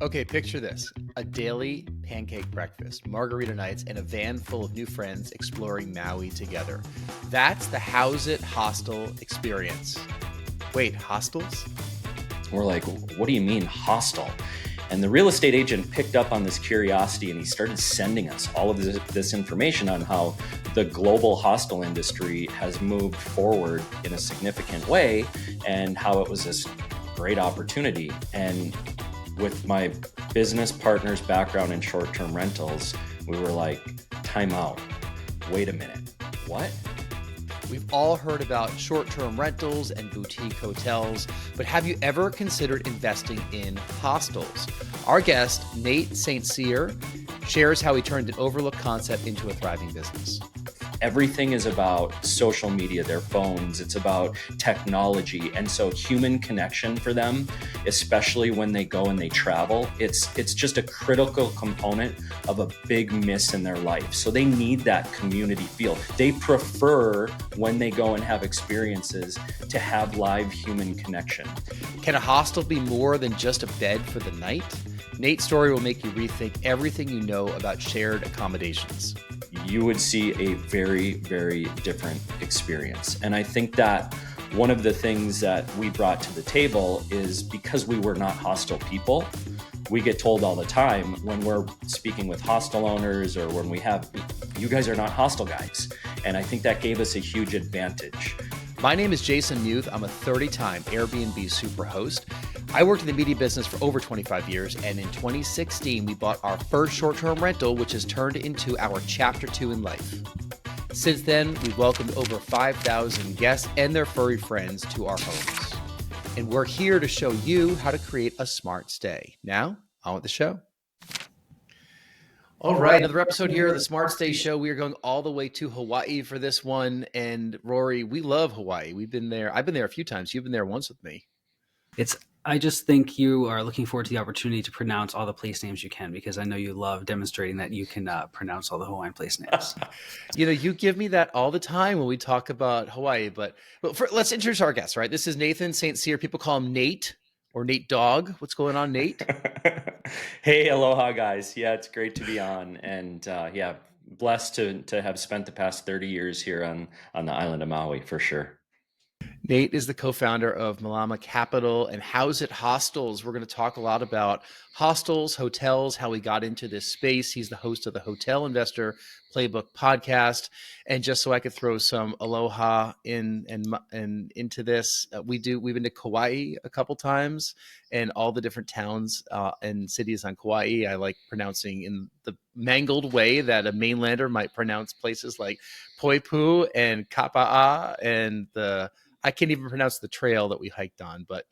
Okay, picture this: a daily pancake breakfast, margarita nights, and a van full of new friends exploring Maui together. That's the Howzit Hostel experience. Wait, hostels? We're like, what do you mean hostile? And the real estate agent picked up on this curiosity and he started sending us all of this information on how the global hostel industry has moved forward in a significant way and how it was this great opportunity. And with my business partner's background in short-term rentals, we were like, time out. Wait a minute. What? We've all heard about short-term rentals and boutique hotels, but have you ever considered investing in hostels? Our guest, Nate St Cyr, shares how he turned an overlooked concept into a thriving business. Everything is about social media, their phones, it's about technology. And so human connection for them, especially when they go and they travel, it's just a critical component of a big miss in their life. So they need that community feel. They prefer when they go and have experiences to have live human connection. Can a hostel be more than just a bed for the night? Nate's story will make you rethink everything you know about shared accommodations. You would see a very, very different experience. And I think that one of the things that we brought to the table is because we were not hostile people, we get told all the time when we're speaking with hostel owners or when we have, you guys are not hostile guys. And I think that gave us a huge advantage. My name is Jason Muth. I'm a 30-time Airbnb superhost. I worked in the media business for over 25 years, and in 2016, we bought our first short-term rental, which has turned into our chapter 2 in life. Since then, we've welcomed over 5,000 guests and their furry friends to our homes. And we're here to show you how to create a smart stay. Now, on with the show. All right, another episode here of the Smart Stay Show. We are going all the way to Hawaii for this one. And Rory, we love Hawaii. We've been there. I've been there a few times. You've been there once with me. I just think you are looking forward to the opportunity to pronounce all the place names you can, because I know you love demonstrating that you can pronounce all the Hawaiian place names. You give me that all the time when we talk about Hawaii. But let's introduce our guest, right? This is Nathan St Cyr. People call him Nate or Nate Dog. What's going on, Nate? Hey, aloha, guys. Yeah, it's great to be on. And yeah, blessed to have spent the past 30 years here on the island of Maui, for sure. Nate is the co-founder of Malama Capital and Howzit Hostels. We're going to talk a lot about hostels, hotels, how we got into this space. He's the host of the Hotel Investor Playbook podcast. And just so I could throw some aloha in and into this, we've been to Kauai a couple times, and all the different towns and cities on Kauai. I like pronouncing in the mangled way that a mainlander might pronounce places like Poipu and Kapa'a and I can't even pronounce the trail that we hiked on, but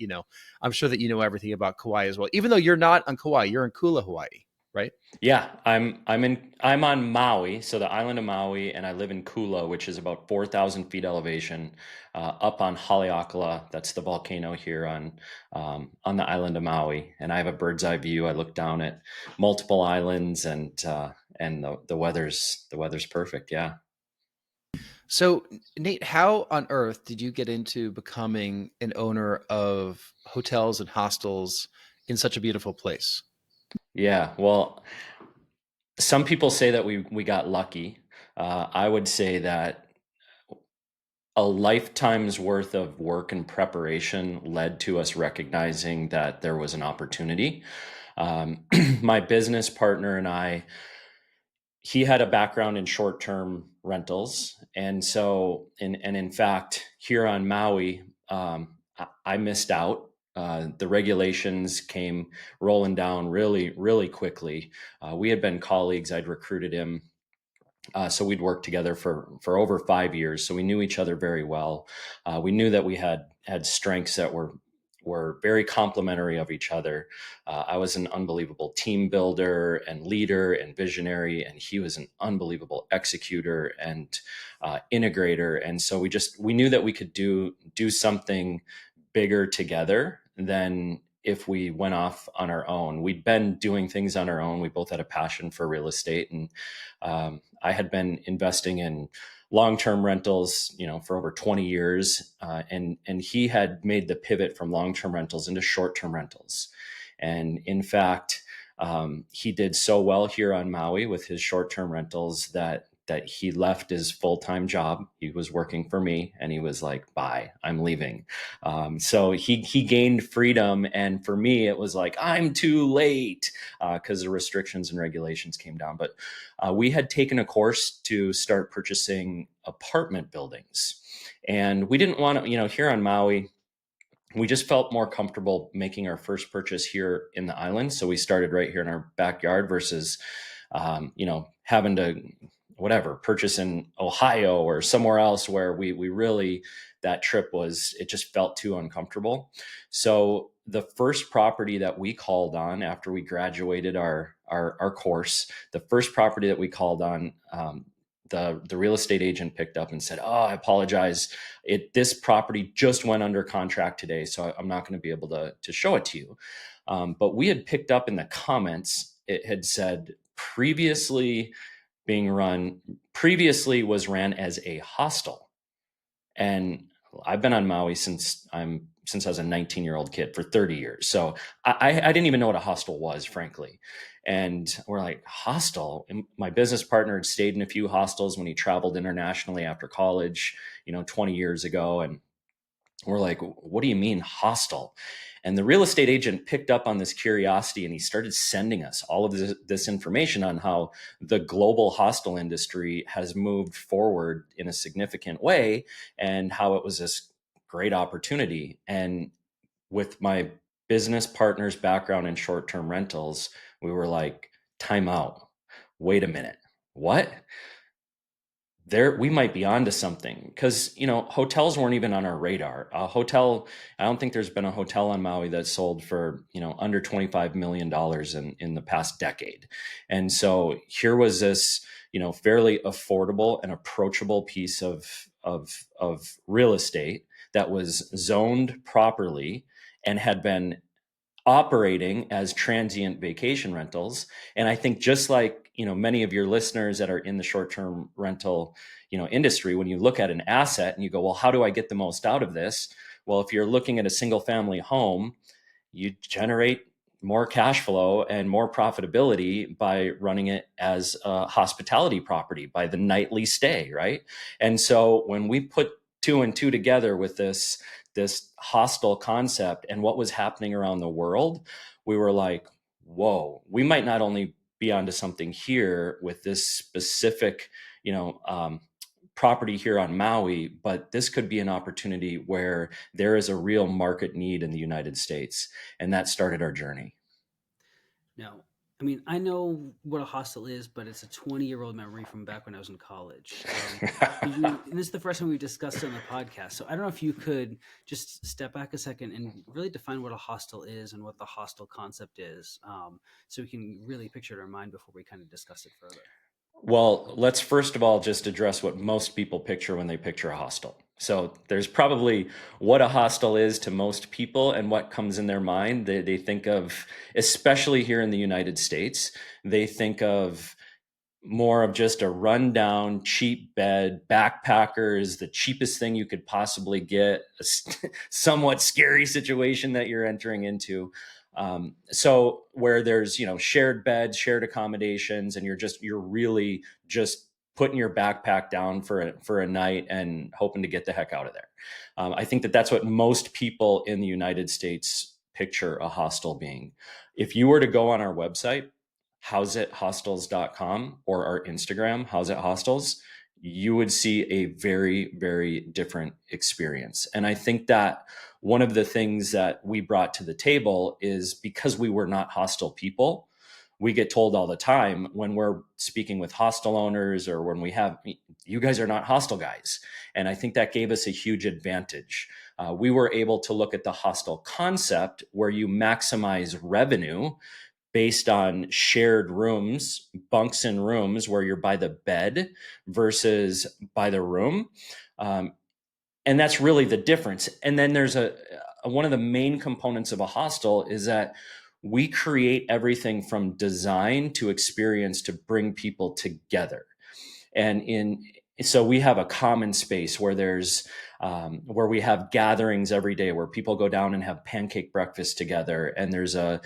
I'm sure that you know everything about Kauai as well. Even though you're not on Kauai, you're in Kula, Hawaii, right? Yeah, I'm on Maui, so the island of Maui, and I live in Kula, which is about 4,000 feet elevation, up on Haleakala. That's the volcano here on the island of Maui, and I have a bird's eye view. I look down at multiple islands, and the weather's perfect. Yeah. So, Nate, how on earth did you get into becoming an owner of hotels and hostels in such a beautiful place? Yeah, well, some people say that we got lucky. I would say that a lifetime's worth of work and preparation led to us recognizing that there was an opportunity. My business partner and I, he had a background in short-term rentals, and so, and in fact, here on Maui, I missed out. The regulations came rolling down really, really quickly. We had been colleagues. I'd recruited him. So we'd worked together for over 5 years. So we knew each other very well. We knew that we had strengths that were very complementary of each other. I was an unbelievable team builder and leader and visionary, and he was an unbelievable executor and integrator. And so we knew that we could do something bigger together than if we went off on our own. We'd been doing things on our own. We both had a passion for real estate, and I had been investing in long-term rentals, for over 20 years. And he had made the pivot from long-term rentals into short-term rentals. And in fact, he did so well here on Maui with his short-term rentals that he left his full-time job. He was working for me, and he was like, "Bye, I'm leaving." So he gained freedom, and for me, it was like, I'm too late because the restrictions and regulations came down. But we had taken a course to start purchasing apartment buildings, and we didn't want to, here on Maui, we just felt more comfortable making our first purchase here in the island. So we started right here in our backyard versus, having to purchase in Ohio or somewhere else where we really, that trip it just felt too uncomfortable. So the first property that we called on after we graduated our course, the first property that we called on, the real estate agent picked up and said, "Oh, I apologize. This property just went under contract today, so I'm not going to be able to show it to you." But we had picked up in the comments, it had said previously was ran as a hostel. And I've been on Maui since I was a 19-year-old kid for 30 years. So I didn't even know what a hostel was, frankly. And we're like, hostel? And my business partner had stayed in a few hostels when he traveled internationally after college, 20 years ago. And we're like, what do you mean hostel? And the real estate agent picked up on this curiosity, and he started sending us all of this information on how the global hostel industry has moved forward in a significant way and how it was this great opportunity. And with my business partner's background in short-term rentals, we were like, time out. Wait a minute. What? We might be onto something, because hotels weren't even on our radar. I don't think there's been a hotel on Maui that sold for under $25 million in the past decade. And so here was this fairly affordable and approachable piece of real estate that was zoned properly and had been operating as transient vacation rentals. And I think, just like, many of your listeners that are in the short-term rental, industry, when you look at an asset and you go, well, how do I get the most out of this? Well, if you're looking at a single family home, you generate more cash flow and more profitability by running it as a hospitality property by the nightly stay, right? And so when we put two and two together with this hostel concept and what was happening around the world, we were like, whoa, we might not only be onto something here with this specific, property here on Maui, but this could be an opportunity where there is a real market need in the United States. And that started our journey. Now, I mean, I know what a hostel is, but it's a 20-year-old memory from back when I was in college. And this is the first time we've discussed it on the podcast. So I don't know if you could just step back a second and really define what a hostel is and what the hostel concept is, so we can really picture it in our mind before we kind of discuss it further. Well, let's first of all just address what most people picture when they picture a hostel. So there's probably what a hostel is to most people and what comes in their mind. They think of, especially here in the United States, they think of more of just a rundown, cheap bed, backpackers, the cheapest thing you could possibly get, a somewhat scary situation that you're entering into. So where there's, shared beds, shared accommodations, and you're really just putting your backpack down for a night and hoping to get the heck out of there. I think that's what most people in the United States picture a hostel being. If you were to go on our website, howzithostels.com, or our Instagram, Howzit Hostels, you would see a very, very different experience. And I think that one of the things that we brought to the table is, because we were not hostel people, we get told all the time when we're speaking with hostel owners, or when we have, you guys are not hostel guys. And I think that gave us a huge advantage. We were able to look at the hostel concept where you maximize revenue based on shared rooms, bunks in rooms where you're by the bed versus by the room. And that's really the difference. And then there's one of the main components of a hostel is that we create everything from design to experience to bring people together. And so we have a common space where there's where we have gatherings every day where people go down and have pancake breakfast together, and there's a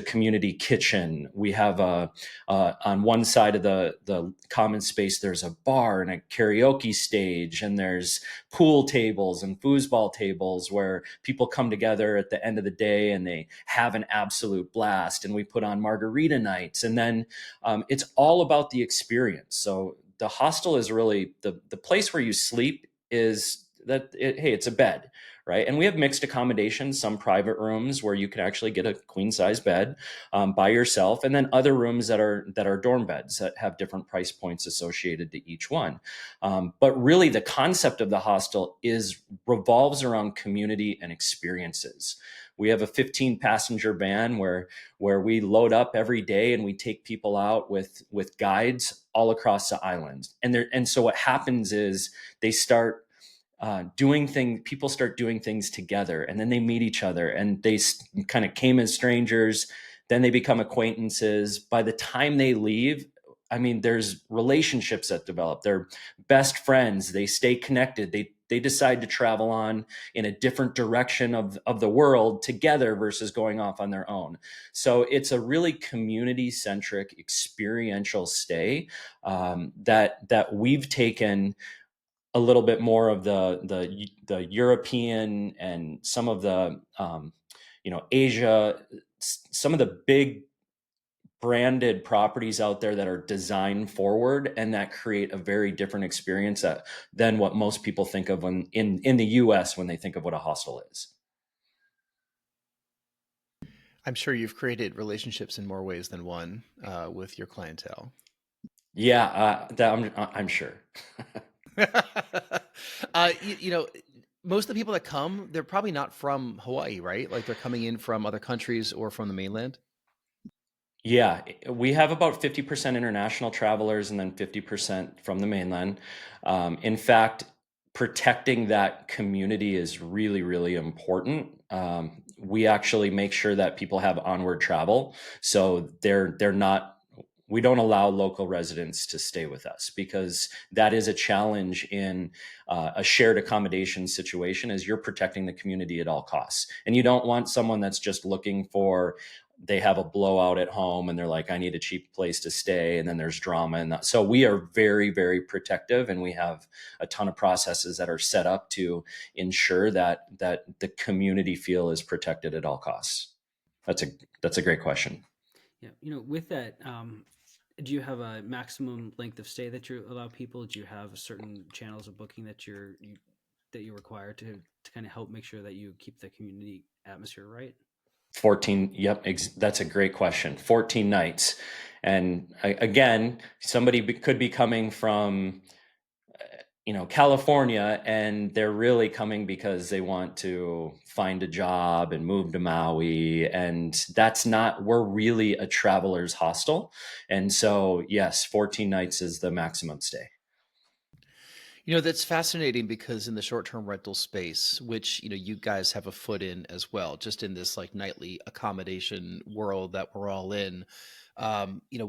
community kitchen. We have a on one side of the common space there's a bar and a karaoke stage, and there's pool tables and foosball tables where people come together at the end of the day and they have an absolute blast, and we put on margarita nights, and then it's all about the experience. So the hostel is really the place where you sleep is hey, it's a bed, right? And we have mixed accommodations, some private rooms where you can actually get a queen size bed by yourself, and then other rooms that are dorm beds that have different price points associated to each one. But really the concept of the hostel revolves around community and experiences. We have a 15 passenger van where we load up every day and we take people out with guides all across the island. And so what happens is they start people start doing things together, and then they meet each other, and they kind of came as strangers, then they become acquaintances. By the time they leave, I mean, there's relationships that develop. They're best friends. They stay connected. They decide to travel on in a different direction of the world together versus going off on their own. So it's a really community centric experiential stay that we've taken a little bit more of the European and some of the Asia, some of the big branded properties out there that are design forward and that create a very different experience than what most people think of when in the US when they think of what a hostel is. I'm sure you've created relationships in more ways than one with your clientele. Yeah, that I'm sure. You know, most of the people that come, they're probably not from Hawaii, right? Like they're coming in from other countries or from the mainland. Yeah, we have about 50% international travelers and then 50% from the mainland. In fact, protecting that community is really, really important. We actually make sure that people have onward travel, so they're not. We don't allow local residents to stay with us because that is a challenge in a shared accommodation situation. Is you're protecting the community at all costs, and you don't want someone that's just looking for they have a blowout at home and they're like, I need a cheap place to stay. And then there's drama. And so we are very, very protective, and we have a ton of processes that are set up to ensure that the community feel is protected at all costs. That's a great question. Yeah, with that, do you have a maximum length of stay that you allow people? Do you have certain channels of booking that you require to kind of help make sure that you keep the community atmosphere right? 14. Yep. That's a great question. 14 nights. And again, somebody could be coming from, California, and they're really coming because they want to find a job and move to Maui. And we're really a traveler's hostel. And so, yes, 14 nights is the maximum stay. That's fascinating because in the short-term rental space, which, you guys have a foot in as well, just in this like nightly accommodation world that we're all in,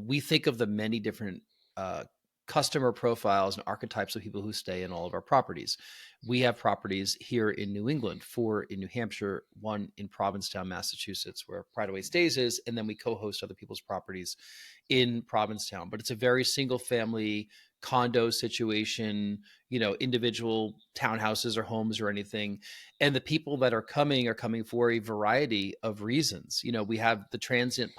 we think of the many different uh, customer profiles and archetypes of people who stay in all of our properties. We have properties here in New England, 4 in New Hampshire, 1 in Provincetown, Massachusetts, where Pride Away Stays is, and then we co-host other people's properties in Provincetown. But it's a very single family condo situation, individual townhouses or homes or anything. And the people that are coming for a variety of reasons. We have the transient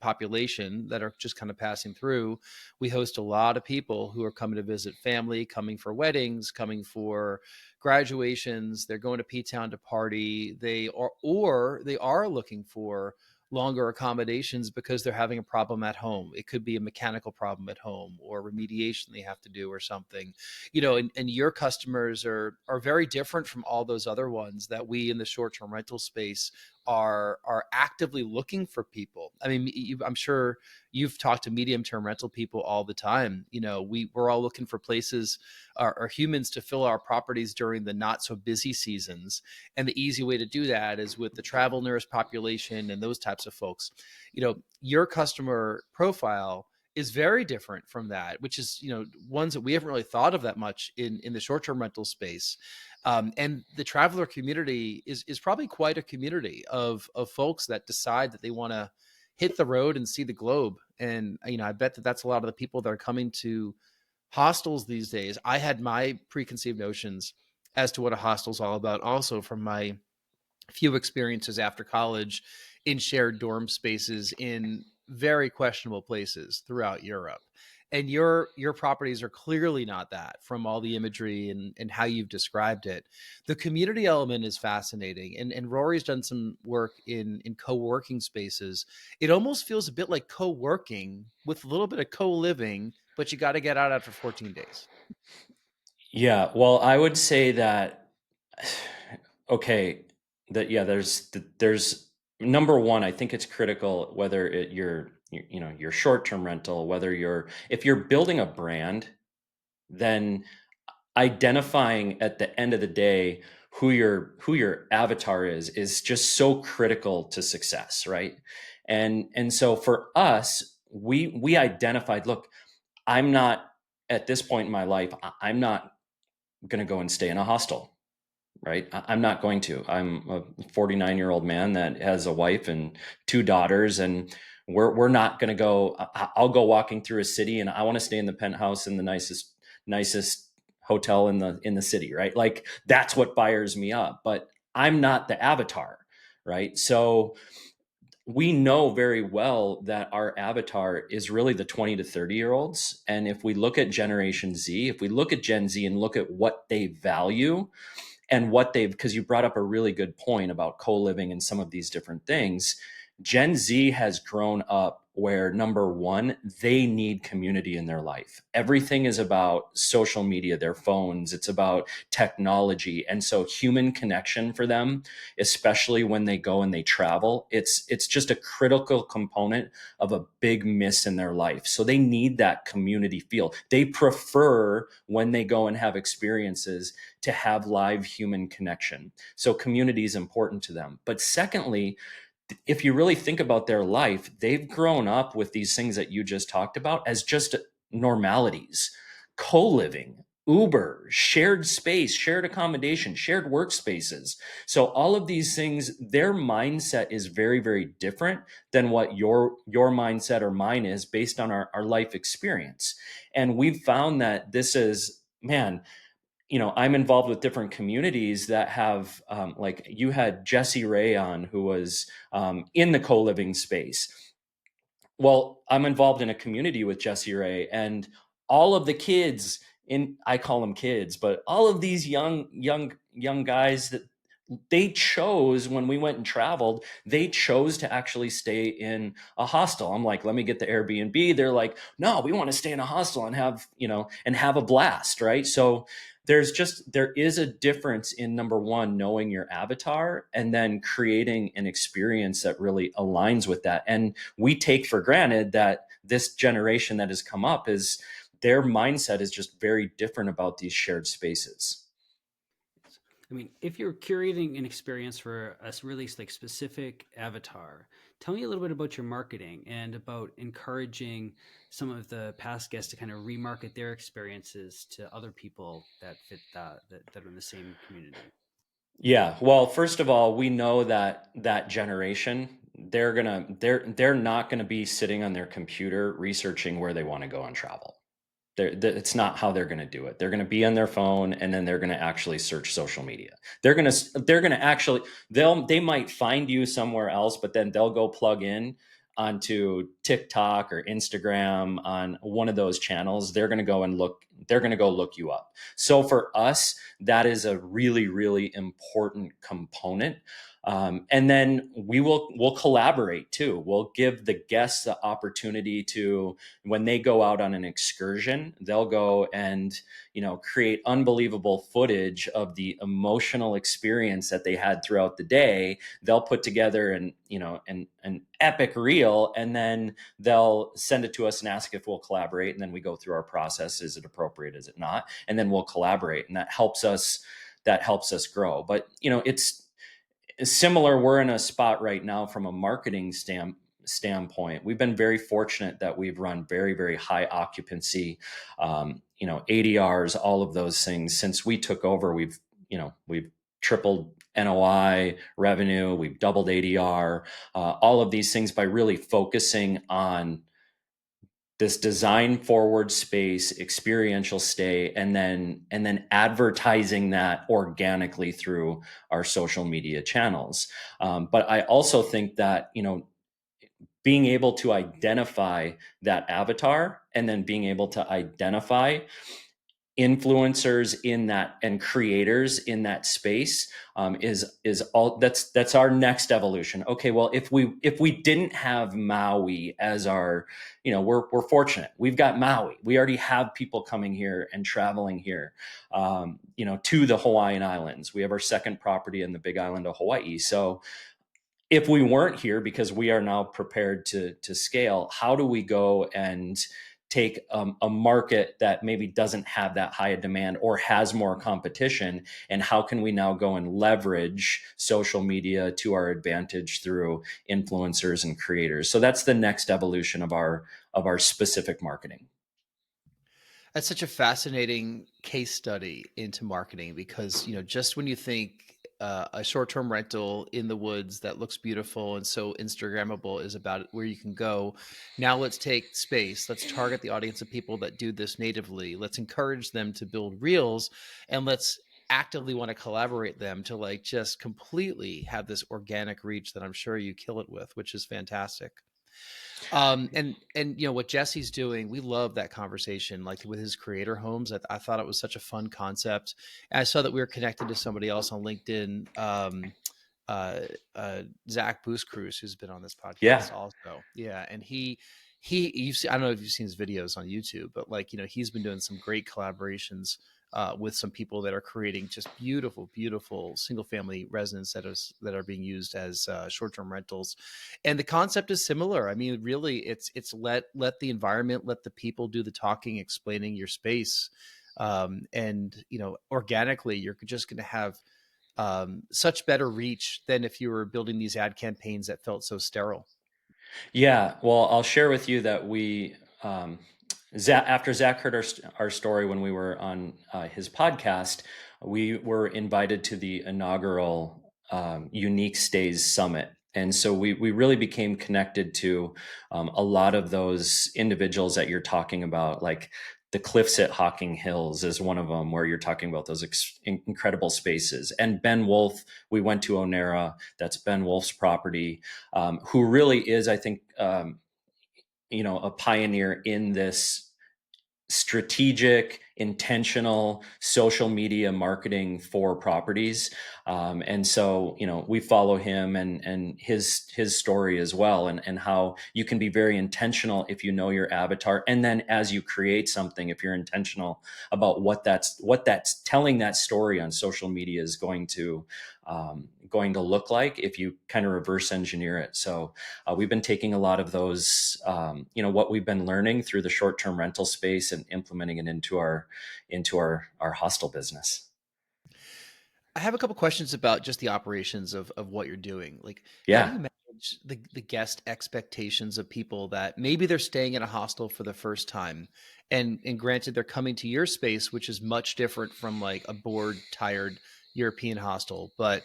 population that are just kind of passing through. We host a lot of people who are coming to visit family, coming for weddings, coming for graduations. They're going to P-Town to party. They are looking for longer accommodations because they're having a problem at home. It could be a mechanical problem at home or remediation they have to do or something, and your customers are very different from all those other ones that we in the short-term rental space are actively looking for people. I mean, I'm sure you've talked to medium-term rental people all the time. We're all looking for places or humans to fill our properties during the not so busy seasons. And the easy way to do that is with the travel nurse population and those types of folks. Your customer profile is very different from that, which is, ones that we haven't really thought of that much in the short-term rental space. And the traveler community is probably quite a community of folks that decide that they want to hit the road and see the globe. And, I bet that that's a lot of the people that are coming to hostels these days. I had my preconceived notions as to what a hostel's all about also from my few experiences after college in shared dorm spaces in very questionable places throughout Europe. And your properties are clearly not that from all the imagery and how you've described it. The community element is fascinating. And Rory's done some work in co-working spaces. It almost feels a bit like co-working with a little bit of co-living, but you got to get out after 14 days. Yeah, well, I would say that okay, that yeah, there's number one, I think it's critical whether your short-term rental, whether if you're building a brand, then identifying at the end of the day who your avatar is just so critical to success, right? And so for us, we identified, look, I'm not at this point in my life, I'm not going to go and stay in a hostel, right? I'm not going to. I'm a 49-year-old man that has a wife and two daughters, and we're not going to go. I'll go walking through a city, and I want to stay in the penthouse in the nicest hotel in the city, right? Like that's what fires me up. But I'm not the avatar, right? So we know very well that our avatar is really the 20 to 30 year olds. And if we look at Generation Z, if we look at Gen Z and look at what they value, and what they've, because you brought up a really good point about co-living and some of these different things. Gen Z has grown up where, number one, they need community in their life. Everything is about social media, their phones, it's about technology. And so human connection for them, especially when they go and they travel, it's just a critical component of a big miss in their life. So they need that community feel. They prefer when they go and have experiences to have live human connection. So community is important to them. But secondly, if you really think about their life, they've grown up with these things that you just talked about as just normalities. Co-living, Uber, shared space, shared accommodation, shared workspaces. So all of these things, their mindset is very, very different than what your mindset or mine is based on our life experience. And we've found that this is, man, I'm involved with different communities that have, like you had Jesse Ray on, who was in the co-living space. Well, I'm involved in a community with Jesse Ray, and all of the kids I call them kids, but all of these young guys that they chose, when we went and traveled, they chose to actually stay in a hostel. I'm like, let me get the Airbnb. They're like, no, we want to stay in a hostel and have a blast, right? So there is a difference in, number one, knowing your avatar and then creating an experience that really aligns with that. And we take for granted that this generation that has come up is, their mindset is just very different about these shared spaces. I mean, if you're curating an experience for a really like specific avatar, tell me a little bit about your marketing and about encouraging some of the past guests to kind of remarket their experiences to other people that fit that are in the same community. Yeah. Well, first of all, we know that generation, they're not gonna be sitting on their computer researching where they want to go on travel. It's not how they're going to do it. They're going to be on their phone, and then they're going to actually search social media. They're going to actually, they might find you somewhere else, but then they'll go plug in onto TikTok or Instagram on one of those channels. They're going to go and look. They're going to go look you up. So for us, that is a really, really important component. And then we'll collaborate too. We'll give the guests the opportunity to, when they go out on an excursion, they'll go and create unbelievable footage of the emotional experience that they had throughout the day. They'll put together an epic reel, and then they'll send it to us and ask if we'll collaborate. And then we go through our process. Is it appropriate? Is it not? And then we'll collaborate, and that helps us grow. But it's similar. We're in a spot right now from a marketing standpoint, we've been very fortunate that we've run very, very high occupancy, ADRs, all of those things. Since we took over, we've tripled NOI revenue, we've doubled ADR, all of these things by really focusing on this design forward space, experiential stay, and then advertising that organically through our social media channels. But I also think that, being able to identify that avatar and then being able to identify influencers in that and creators in that space, is all that's our next evolution. Okay, well, if we didn't have Maui as our, we're fortunate, we've got Maui, we already have people coming here and traveling here, to the Hawaiian Islands. We have our second property in the Big Island of Hawaii. So if we weren't here, because we are now prepared to scale, how do we go and take a market that maybe doesn't have that high a demand or has more competition, and how can we now go and leverage social media to our advantage through influencers and creators? So that's the next evolution of our specific marketing. That's such a fascinating case study into marketing because, just when you think a short-term rental in the woods that looks beautiful and so Instagrammable is about where you can go. Now let's take space. Let's target the audience of people that do this natively. Let's encourage them to build reels, and let's actively want to collaborate them to like just completely have this organic reach that I'm sure you kill it with, which is fantastic. And what Jesse's doing, we love that conversation, like with his creator homes. I thought it was such a fun concept. And I saw that we were connected to somebody else on LinkedIn, uh, Zach Booscruise, who's been on this Yeah. podcast also. Yeah, and I don't know if you've seen his videos on YouTube, but he's been doing some great collaborations with some people that are creating just beautiful, beautiful single family residents that are being used as short-term rentals. And the concept is similar. I mean, really, it's let the environment, let the people do the talking, explaining your space, and organically, you're just going to have such better reach than if you were building these ad campaigns that felt so sterile. Yeah, well, I'll share with you that after Zach heard our story when we were on his podcast, we were invited to the inaugural Unique Stays Summit. And so we really became connected to a lot of those individuals that you're talking about, like the Cliffs at Hocking Hills is one of them, where you're talking about those incredible spaces. And Ben Wolf, we went to Onera, that's Ben Wolf's property, who really is, I think, a pioneer in this strategic, intentional social media marketing for properties. And so, we follow him and his story as well, and how you can be very intentional if you know your avatar. And then as you create something, if you're intentional about what that's telling that story on social media is going to look like, if you kind of reverse engineer it. So we've been taking a lot of those, what we've been learning through the short-term rental space and implementing it into our hostel business. I have a couple questions about just the operations of what you're doing. Like, how do Yeah. you manage the guest expectations of people that maybe they're staying in a hostel for the first time, and granted they're coming to your space, which is much different from like a bored, tired European hostel. But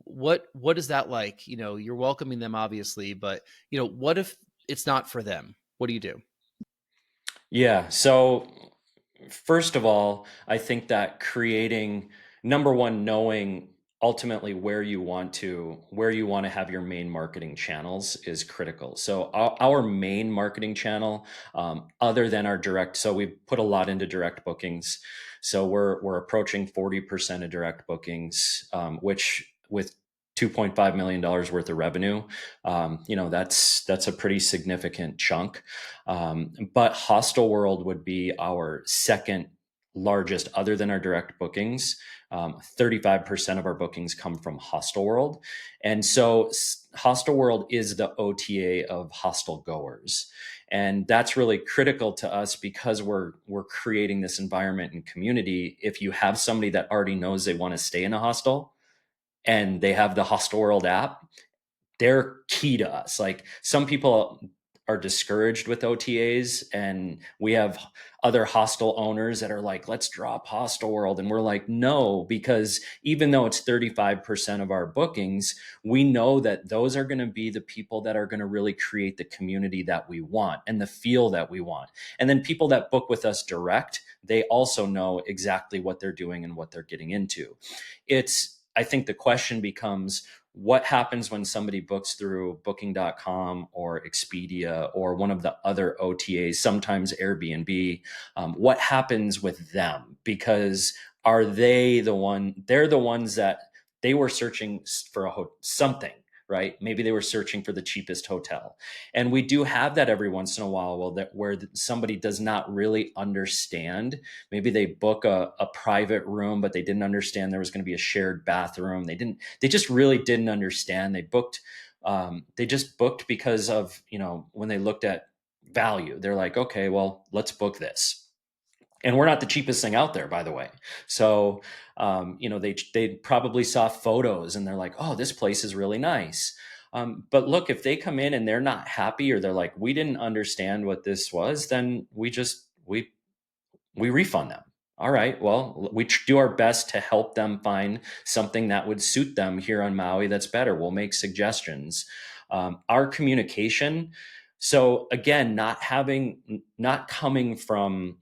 what is that like? You're welcoming them obviously, but what if it's not for them? What do you do? Yeah. So first of all, I think that creating, number one, knowing ultimately where you want to have your main marketing channels is critical. So our main marketing channel, other than our direct, so we put a lot into direct bookings. So we're approaching 40% of direct bookings, which with $2.5 million worth of revenue, that's a pretty significant chunk. But Hostel World would be our second largest, other than our direct bookings. 35% of our bookings come from Hostel World. And so Hostel World is the OTA of hostel goers. And that's really critical to us because we're creating this environment and community. If you have somebody that already knows they want to stay in a hostel and they have the Hostel World app, they're key to us. Like, some people are discouraged with OTAs, and we have other hostel owners that are like, let's drop Hostel World. And we're like, no, because even though it's 35% of our bookings, we know that those are going to be the people that are going to really create the community that we want and the feel that we want. And then people that book with us direct, they also know exactly what they're doing and what they're getting into. I think the question becomes, what happens when somebody books through booking.com or Expedia or one of the other OTAs, sometimes Airbnb? What happens with them? Because are they're the ones that they were searching for something, right? Maybe they were searching for the cheapest hotel. And we do have that every once in a while, where somebody does not really understand. Maybe they book a private room, but they didn't understand there was going to be a shared bathroom. They just really didn't understand. They just booked because of, when they looked at value, they're like, okay, well, let's book this. And we're not the cheapest thing out there, by the way. So, they probably saw photos and they're like, oh, this place is really nice. But look, if they come in and they're not happy, or they're like, we didn't understand what this was, then we refund them. All right, well, we do our best to help them find something that would suit them here on Maui that's better. We'll make suggestions. Our communication. So again, not coming from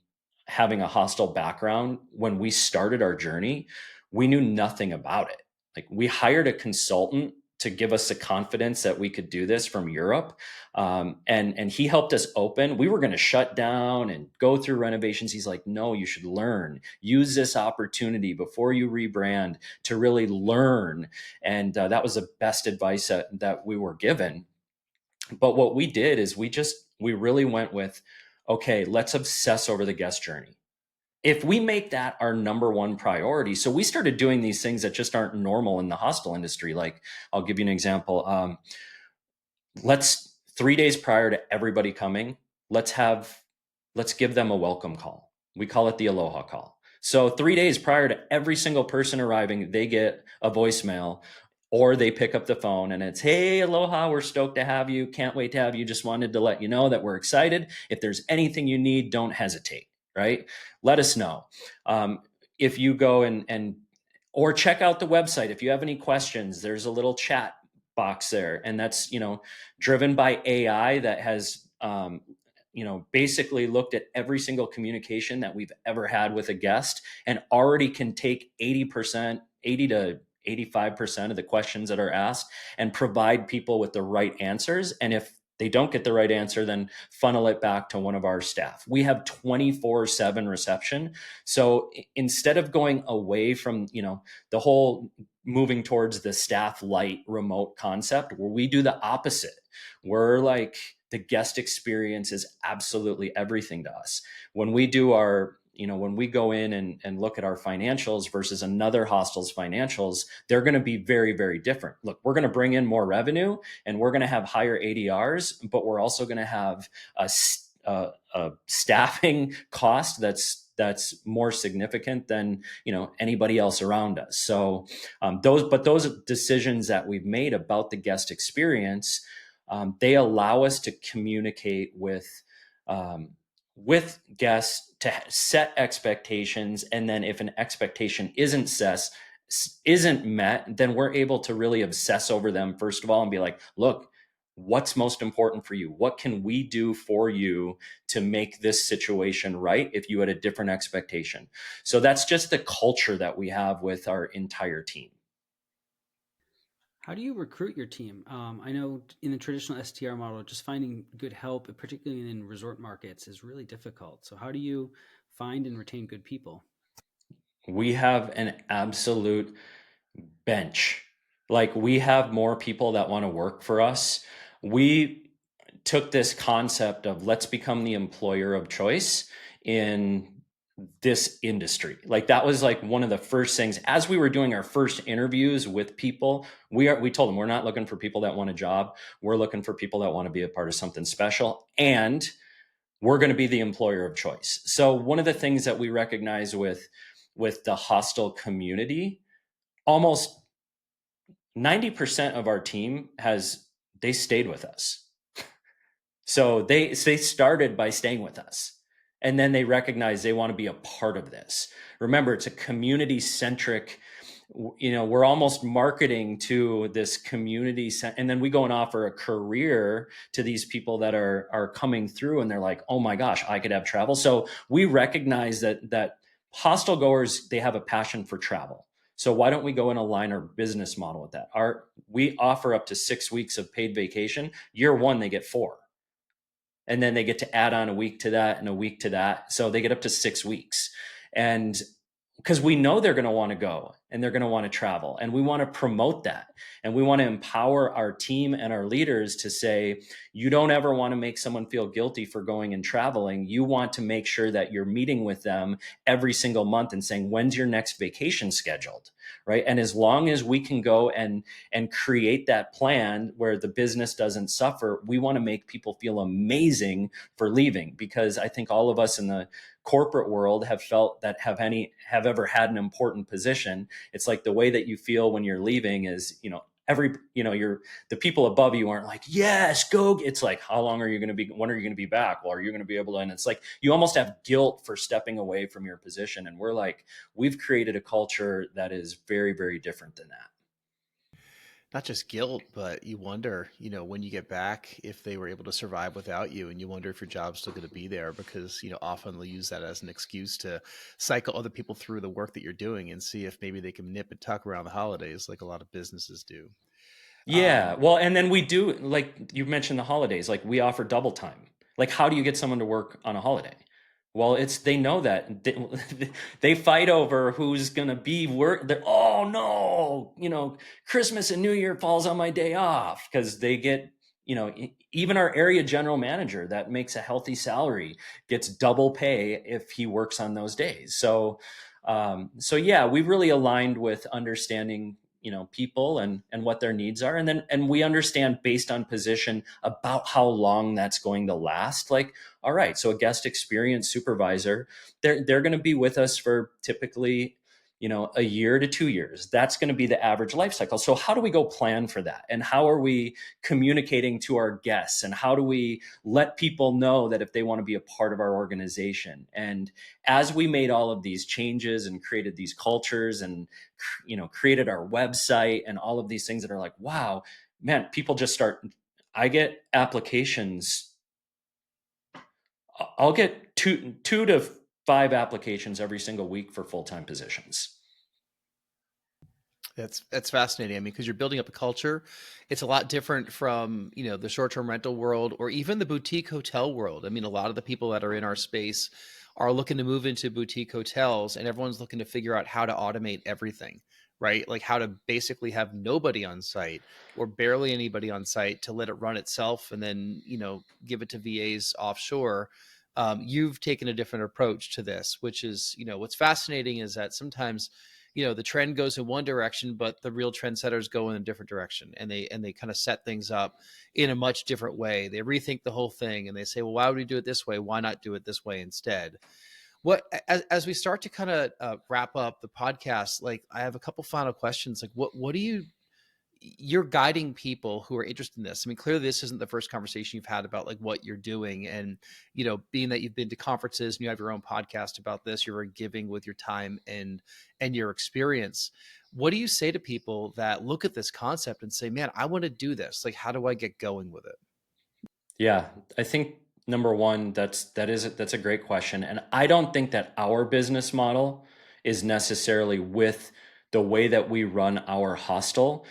having a hostile background, when we started our journey, we knew nothing about it. Like, we hired a consultant to give us the confidence that we could do this from Europe. And he helped us open. We were going to shut down and go through renovations. He's like, no, you should learn. Use this opportunity before you rebrand to really learn. And that was the best advice that we were given. But what we did is we really went with, okay, let's obsess over the guest journey. If we make that our number one priority, so we started doing these things that just aren't normal in the hostel industry. Like, I'll give you an example. Let's 3 days prior to everybody coming, let's give them a welcome call. We call it the aloha call. So 3 days prior to every single person arriving, they get a voicemail, or they pick up the phone and it's, hey, aloha, we're stoked to have you. Can't wait to have you. Just wanted to let you know that we're excited. If there's anything you need, don't hesitate, right? Let us know. If you go or check out the website. If you have any questions, there's a little chat box there. And that's, driven by AI that has, basically looked at every single communication that we've ever had with a guest, and already can take 80 to 85% of the questions that are asked and provide people with the right answers. And if they don't get the right answer, then funnel it back to one of our staff. We have 24/7 reception. So instead of going away from, the whole moving towards the staff light remote concept, where we do the opposite. We're like, the guest experience is absolutely everything to us. When we do when we go in and look at our financials versus another hostel's financials, they're going to be very, very different. Look, we're going to bring in more revenue and we're going to have higher ADRs, but we're also going to have a staffing cost that's more significant than anybody else around us. So those decisions that we've made about the guest experience, they allow us to communicate with guests, to set expectations. And then if an expectation isn't met, then we're able to really obsess over them first of all and be like, look, what's most important for you? What can we do for you to make this situation right if you had a different expectation? So that's just the culture that we have with our entire team. How do you recruit your team? I know in the traditional STR model, just finding good help, particularly in resort markets, is really difficult. So how do you find and retain good people? We have an absolute bench. Like, we have more people that want to work for us. We took this concept of, let's become the employer of choice in this industry. Like, that was like one of the first things as we were doing our first interviews with people. We told them, we're not looking for people that want a job. We're looking for people that want to be a part of something special, and we're going to be the employer of choice. So one of the things that we recognize with the hostel community, almost 90% of our team they stayed with us. So they started by staying with us. And then they recognize they want to be a part of this. Remember, it's a community centric, we're almost marketing to this community. And then we go and offer a career to these people that are coming through, and they're like, oh my gosh, I could have travel. So we recognize that hostel goers, they have a passion for travel. So why don't we go and align our business model with that? We offer up to 6 weeks of paid vacation. Year one, they get 4. And then they get to add on a week to that and a week to that. So they get up to 6 weeks. And because we know they're going to want to go and they're going to want to travel, and we want to promote that, and we want to empower our team and our leaders to say, you don't ever want to make someone feel guilty for going and traveling. You want to make sure that you're meeting with them every single month and saying, when's your next vacation scheduled, right? And as long as we can go and create that plan where the business doesn't suffer, we want to make people feel amazing for leaving. Because I think all of us in the corporate world have felt that have ever had an important position. It's like the way that you feel when you're leaving is, the people above you aren't like, yes, go. It's like, how long are you going to be? When are you going to be back? Well, are you going to be able to? And it's like, you almost have guilt for stepping away from your position. And we're like, we've created a culture that is very, very different than that. Not just guilt, but you wonder, when you get back, if they were able to survive without you, and you wonder if your job's still going to be there, because, often they'll use that as an excuse to cycle other people through the work that you're doing and see if maybe they can nip and tuck around the holidays like a lot of businesses do. Yeah. Well, and then we do, like you mentioned the holidays, like we offer double time. Like, how do you get someone to work on a holiday? Well, they know that they fight over who's going to be work. Oh no, Christmas and New Year falls on my day off, because they get, even our area general manager that makes a healthy salary gets double pay if he works on those days. So yeah, we've really aligned with understanding, people and what their needs are. And we understand based on position about how long that's going to last. Like, all right, so a guest experience supervisor, they're going to be with us for typically, a year to 2 years. That's going to be the average life cycle. So how do we go plan for that? And how are we communicating to our guests? And how do we let people know that if they want to be a part of our organization? And as we made all of these changes and created these cultures and, created our website and all of these things that are like, wow, man, people just I get applications. I'll get two to 5 applications every single week for full-time positions. That's fascinating. I mean, because you're building up a culture. It's a lot different from, the short-term rental world or even the boutique hotel world. I mean, a lot of the people that are in our space are looking to move into boutique hotels, and everyone's looking to figure out how to automate everything, right? Like how to basically have nobody on site or barely anybody on site to let it run itself, and then, give it to VAs offshore. You've taken a different approach to this, which is, what's fascinating is that sometimes, the trend goes in one direction, but the real trendsetters go in a different direction, and they kind of set things up in a much different way. They rethink the whole thing, and they say, well, why would we do it this way? Why not do it this way instead? As we start to kind of wrap up the podcast, like I have a couple final questions. Like what do you're guiding people who are interested in this? I mean, clearly this isn't the first conversation you've had about like what you're doing, and, being that you've been to conferences and you have your own podcast about this, you're giving with your time and your experience. What do you say to people that look at this concept and say, man, I want to do this? Like, how do I get going with it? Yeah, I think number one, that's a great question. And I don't think that our business model is necessarily with the way that we run our hostel.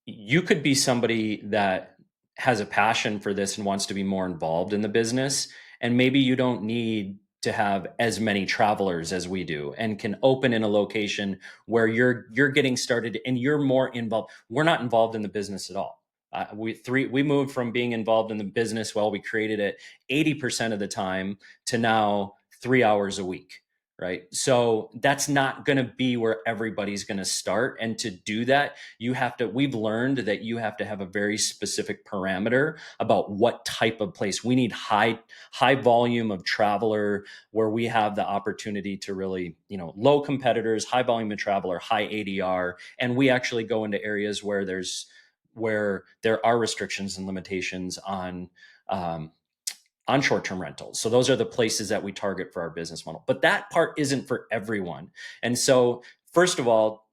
You could be somebody that has a passion for this and wants to be more involved in the business. And maybe you don't need to have as many travelers as we do, and can open in a location where you're getting started and you're more involved. We're not involved in the business at all. We moved from being involved in the business, well, we created it 80% of the time, to now 3 hours a week. right? So that's not going to be where everybody's going to start. And to do that, we've learned that you have to have a very specific parameter about what type of place. We need high volume of traveler, where we have the opportunity to really, low competitors, high volume of traveler, high ADR. And we actually go into areas where there are restrictions and limitations on short-term rentals. So those are the places that we target for our business model. But that part isn't for everyone. And so first of all,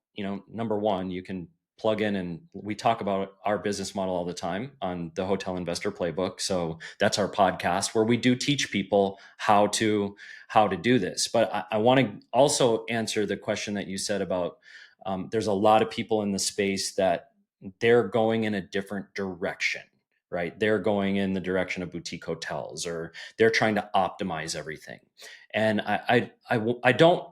number one, you can plug in, and we talk about our business model all the time on the Hotel Investor Playbook. So that's our podcast where we do teach people how to do this. But I want to also answer the question that you said about there's a lot of people in the space that they're going in a different direction, right? They're going in the direction of boutique hotels, or they're trying to optimize everything. And I don't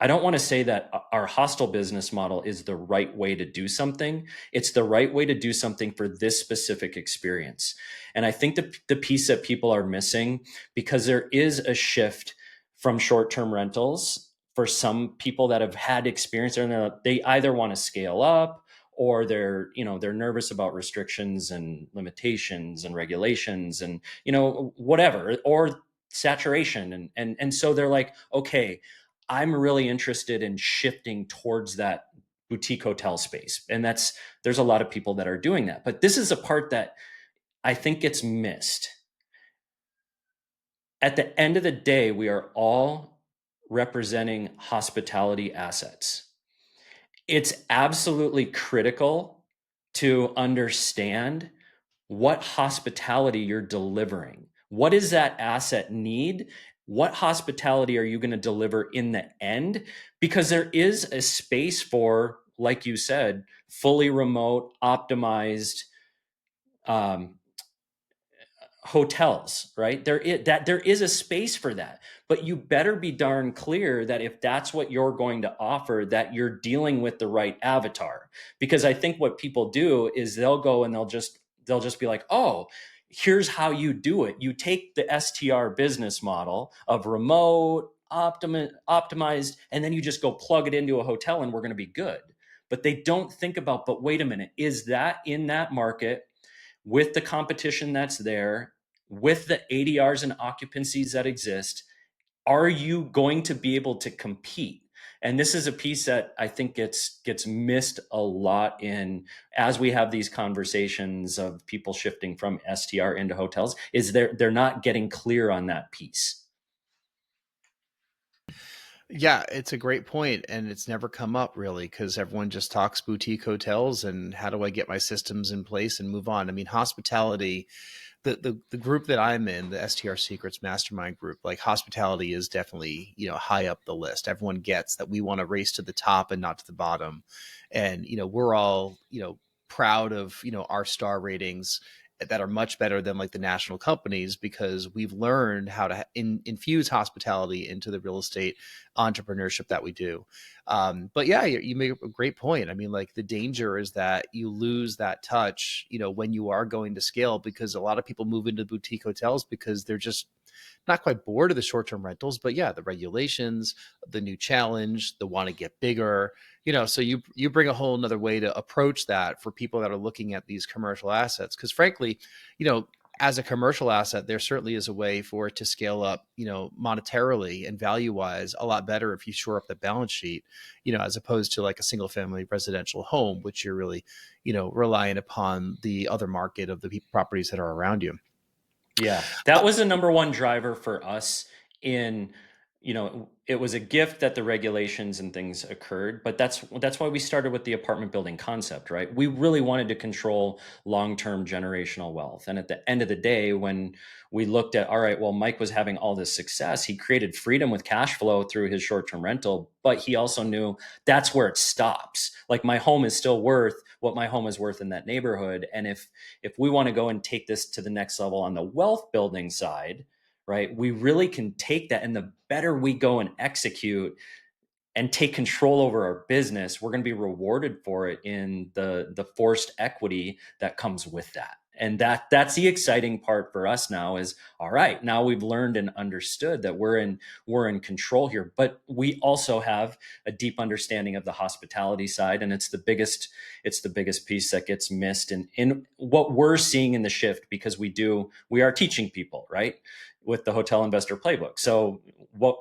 want to say that our hostel business model is the right way to do something. It's the right way to do something for this specific experience. And I think the piece that people are missing, because there is a shift from short-term rentals for some people that have had experience, and they either want to scale up, or they're nervous about restrictions and limitations and regulations and whatever, or saturation, and so they're like, okay, I'm really interested in shifting towards that boutique hotel space. And there's a lot of people that are doing that. But this is a part that I think gets missed. At the end of the day, we are all representing hospitality assets. It's absolutely critical to understand what hospitality you're delivering. What does that asset need? What hospitality are you going to deliver in the end? Because there is a space for, like you said, fully remote, optimized hotels, right? There is a space for that, but you better be darn clear that if that's what you're going to offer, that you're dealing with the right avatar. Because I think what people do is they'll go and they'll just be like, oh, here's how you do it. You take the STR business model of remote, optimized, and then you just go plug it into a hotel and we're going to be good. But they don't think about, but wait a minute, is that in that market, with the competition that's there, with the ADRs and occupancies that exist, are you going to be able to compete? And this is a piece that I think gets missed a lot as we have these conversations of people shifting from STR into hotels, is they're not getting clear on that piece. Yeah, it's a great point, and it's never come up really because everyone just talks boutique hotels and how do I get my systems in place and move on. I mean, hospitality, the group that I'm in, the STR Secrets Mastermind group, like hospitality is definitely, high up the list. Everyone gets that we want to race to the top and not to the bottom. And, we're all, proud of, our star ratings that are much better than like the national companies because we've learned how to infuse hospitality into the real estate entrepreneurship that we do. But yeah, you make a great point. I mean, like the danger is that you lose that touch, when you are going to scale, because a lot of people move into boutique hotels because they're just not quite bored of the short-term rentals, but yeah, the regulations, the new challenge, the want to get bigger, so you bring a whole nother way to approach that for people that are looking at these commercial assets. Because frankly, as a commercial asset, there certainly is a way for it to scale up, monetarily and value wise a lot better if you shore up the balance sheet, as opposed to like a single family residential home, which you're really, relying upon the other market of the properties that are around you. Yeah, that was the number one driver for us it was a gift that the regulations and things occurred, but that's why we started with the apartment building concept, right? We really wanted to control long-term generational wealth. And at the end of the day, when we looked at, all right, well, Mike was having all this success, he created freedom with cash flow through his short-term rental, but he also knew that's where it stops. Like my home is still worth what my home is worth in that neighborhood. And if we want to go and take this to the next level on the wealth building side, right, we really can take that. And the better we go and execute and take control over our business, we're going to be rewarded for it in the forced equity that comes with that. And that's the exciting part for us now is, all right, now we've learned and understood that we're in control here, but we also have a deep understanding of the hospitality side. And it's the biggest piece that gets missed in what we're seeing in the shift, because we are teaching people, right, with the Hotel Investor Playbook. So what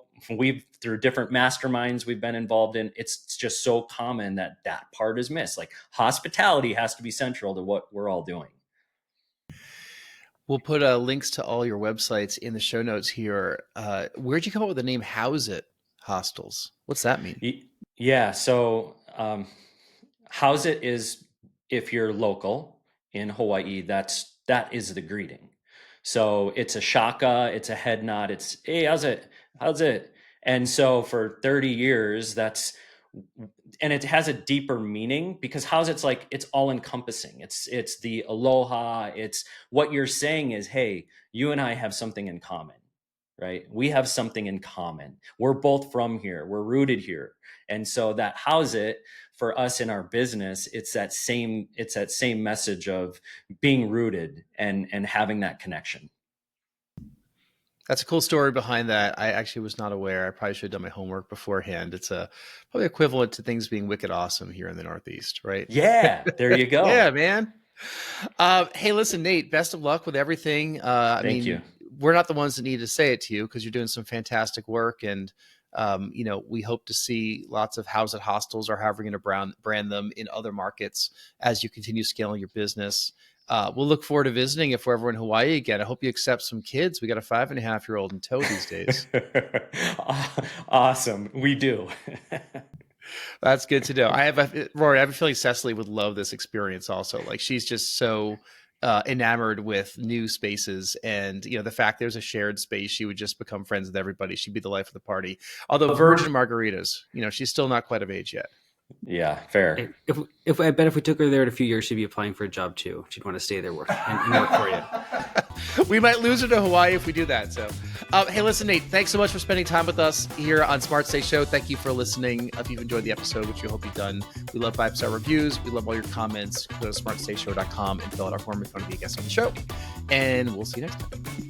through different masterminds we've been involved in, it's just so common that part is missed. Like hospitality has to be central to what we're all doing. We'll put links to all your websites in the show notes here. Where'd you come up with the name Howzit Hostels? What's that mean? Yeah. So Howzit is, if you're local in Hawaii, that is the greeting. So it's a shaka, it's a head nod, it's, hey, how's it? And so for 30 years, and it has a deeper meaning, because Howzit's like, it's all encompassing. It's the aloha. It's what you're saying is, hey, you and I have something in common, right? We have something in common. We're both from here. We're rooted here. And so that Howzit for us in our business, it's that same message of being rooted and having that connection. That's a cool story behind that. I actually was not aware. I probably should have done my homework beforehand. It's probably equivalent to things being wicked awesome here in the Northeast, right? Yeah, there you go. Yeah, man. Hey, listen, Nate, best of luck with everything. Thank you. We're not the ones that need to say it to you, because you're doing some fantastic work. And, we hope to see lots of Howzit Hostels, or however you're going to brand them, in other markets as you continue scaling your business. We'll look forward to visiting if we're ever in Hawaii again. I hope you accept some kids. We got a 5.5-year-old in tow these days. Awesome. We do. That's good to know. Rory, I have a feeling Cecily would love this experience also. Like, she's just so enamored with new spaces, and the fact there's a shared space, she would just become friends with everybody. She'd be the life of the party. Although virgin margaritas, she's still not quite of age yet. Yeah, fair. If I bet if we took her there in a few years, she'd be applying for a job too. She'd want to stay there and work for you. We might lose her to Hawaii if we do that. So, hey, listen, Nate, thanks so much for spending time with us here on Smart Stay Show. Thank you for listening. If you've enjoyed the episode, which we hope you've done, we love 5-star reviews. We love all your comments. Go to smartstayshow.com and fill out our form if you want to be a guest on the show. And we'll see you next time.